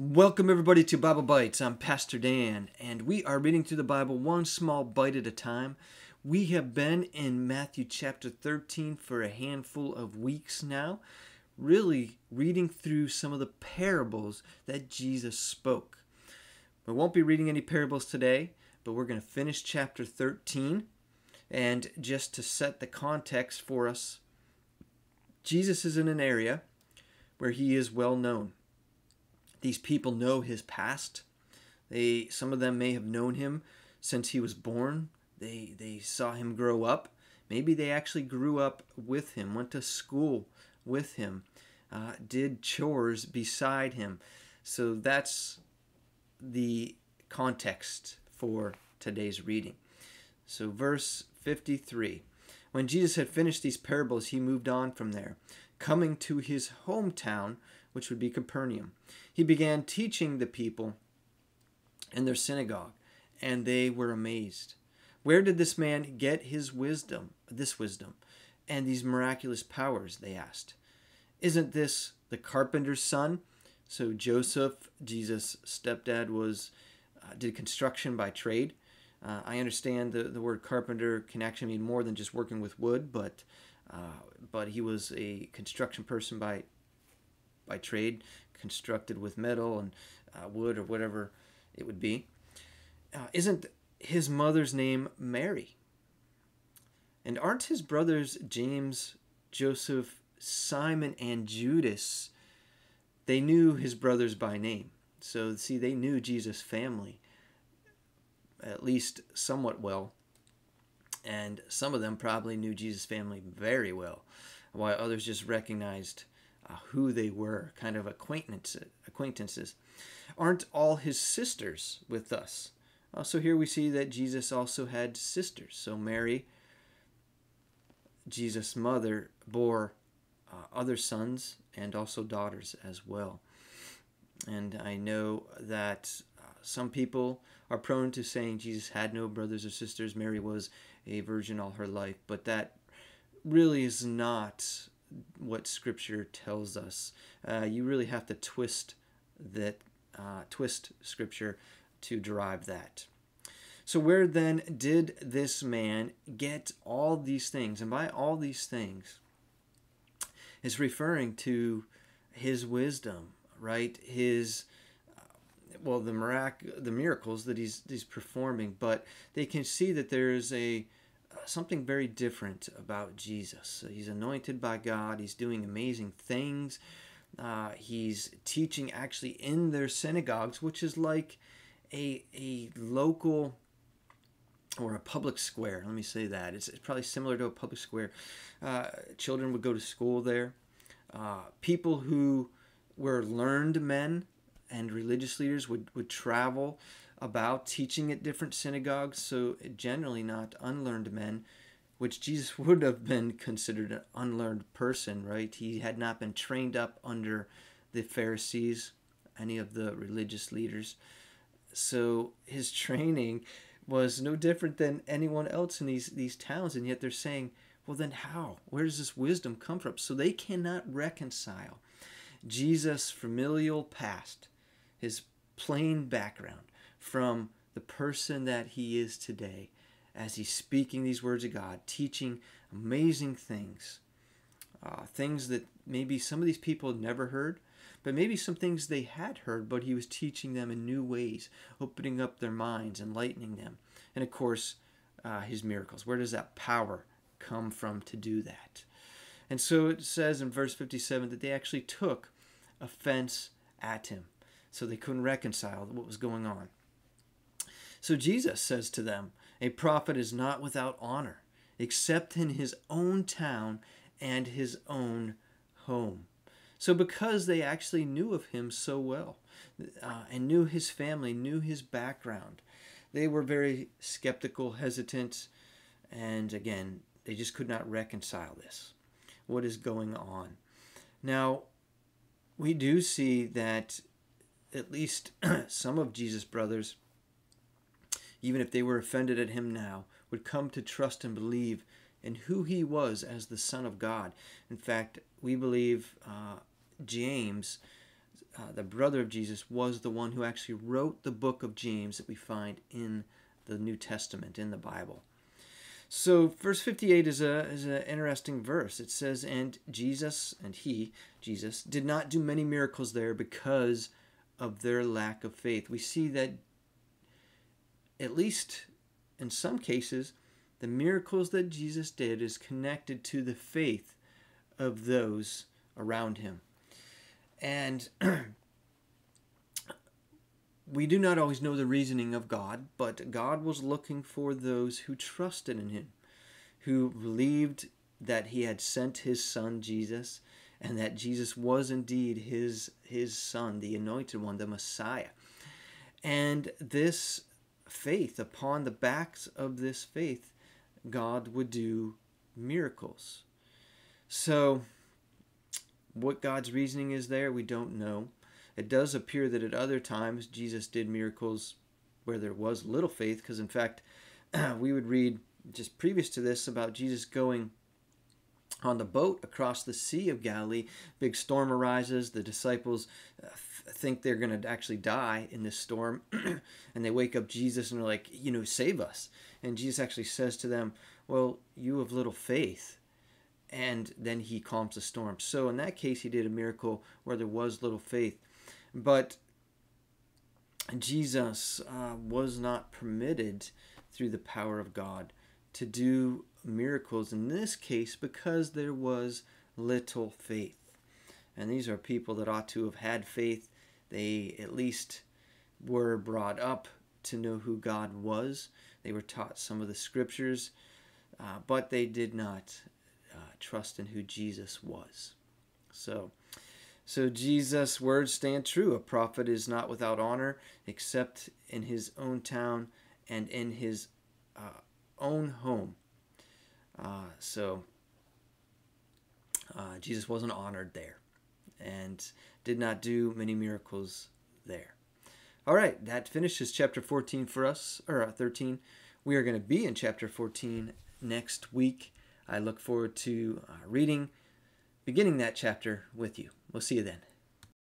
Welcome everybody to Bible Bites. I'm Pastor Dan, and we are reading through the Bible one small bite at a time. We have been in Matthew chapter 13 for a handful of weeks now, really reading through some of the parables that Jesus spoke. We won't be reading any parables today, but we're going to finish chapter 13. And just to set the context for us, Jesus is in an area where he is well known. These people know his past. Some of them may have known him since he was born. They saw him grow up. Maybe they actually grew up with him, went to school with him, did chores beside him. So that's the context for today's reading. So verse 53. When Jesus had finished these parables, he moved on from there, coming to his hometown, which would be Capernaum. He began teaching the people in their synagogue, and they were amazed. Where did this man get his wisdom, and these miraculous powers, they asked. Isn't this the carpenter's son? So Joseph, Jesus' stepdad, did construction by trade. I understand the word carpenter can actually mean more than just working with wood, but he was a construction person by trade, constructed with metal and wood or whatever it would be. Isn't his mother's name Mary? And aren't his brothers James, Joseph, Simon, and Judas? They knew his brothers by name. So, see, they knew Jesus' family at least somewhat well. And some of them probably knew Jesus' family very well, while others just recognized who they were, kind of acquaintances. Aren't all his sisters with us? So here we see that Jesus also had sisters. So Mary, Jesus' mother, bore other sons and also daughters as well. And I know that some people are prone to saying Jesus had no brothers or sisters. Mary was a virgin all her life, but that really is not what Scripture tells us. You really have to twist Scripture to derive that. So where then did this man get all these things? And by all these things, is referring to his wisdom, right? The miracles that he's performing, but they can see that there is something very different about Jesus. He's anointed by God. He's doing amazing things. He's teaching actually in their synagogues, which is like a local or a public square. Let me say that. It's probably similar to a public square. Children would go to school there. People who were learned men and religious leaders would travel about teaching at different synagogues, so generally not unlearned men, which Jesus would have been considered an unlearned person, right? He had not been trained up under the Pharisees, any of the religious leaders. So his training was no different than anyone else in these towns, and yet they're saying, well, then how? Where does this wisdom come from? So they cannot reconcile Jesus' familial past, his plain background, from the person that he is today as he's speaking these words of God, teaching amazing things, things that maybe some of these people had never heard, but maybe some things they had heard, but he was teaching them in new ways, opening up their minds, enlightening them. And of course, his miracles. Where does that power come from to do that? And so it says in verse 57 that they actually took offense at him. So they couldn't reconcile what was going on. So Jesus says to them, a prophet is not without honor, except in his own town and his own home. So because they actually knew of him so well, and knew his family, knew his background, they were very skeptical, hesitant, and again, they just could not reconcile this. What is going on? Now, we do see that at least some of Jesus' brothers, even if they were offended at him now, would come to trust and believe in who he was as the Son of God. In fact, we believe James the brother of Jesus, was the one who actually wrote the book of James that we find in the New Testament, in the Bible. So verse 58 is an interesting verse. It says, and Jesus, Jesus, did not do many miracles there because of their lack of faith. We see that, at least in some cases, the miracles that Jesus did is connected to the faith of those around him. And we do not always know the reasoning of God, but God was looking for those who trusted in him, who believed that he had sent his son Jesus, and that Jesus was indeed his son, the anointed one, the Messiah. And this faith, upon the backs of this faith, God would do miracles. So what God's reasoning is there, we don't know. It does appear that at other times Jesus did miracles where there was little faith, because in fact we would read just previous to this about Jesus going on the boat across the Sea of Galilee. Big storm arises. The disciples think they're going to actually die in this storm. And they wake up Jesus and they're like, save us. And Jesus actually says to them, well, you have little faith. And then he calms the storm. So in that case, he did a miracle where there was little faith. But Jesus was not permitted through the power of God to do miracles in this case because there was little faith. And these are people that ought to have had faith. They at least were brought up to know who God was. They were taught some of the scriptures, but they did not trust in who Jesus was. So Jesus' words stand true. A prophet is not without honor except in his own town and in his own home. Jesus wasn't honored there and did not do many miracles there. All right, that finishes chapter 14 for us, or 13. We are going to be in chapter 14 next week. I look forward to beginning that chapter with you. We'll see you then.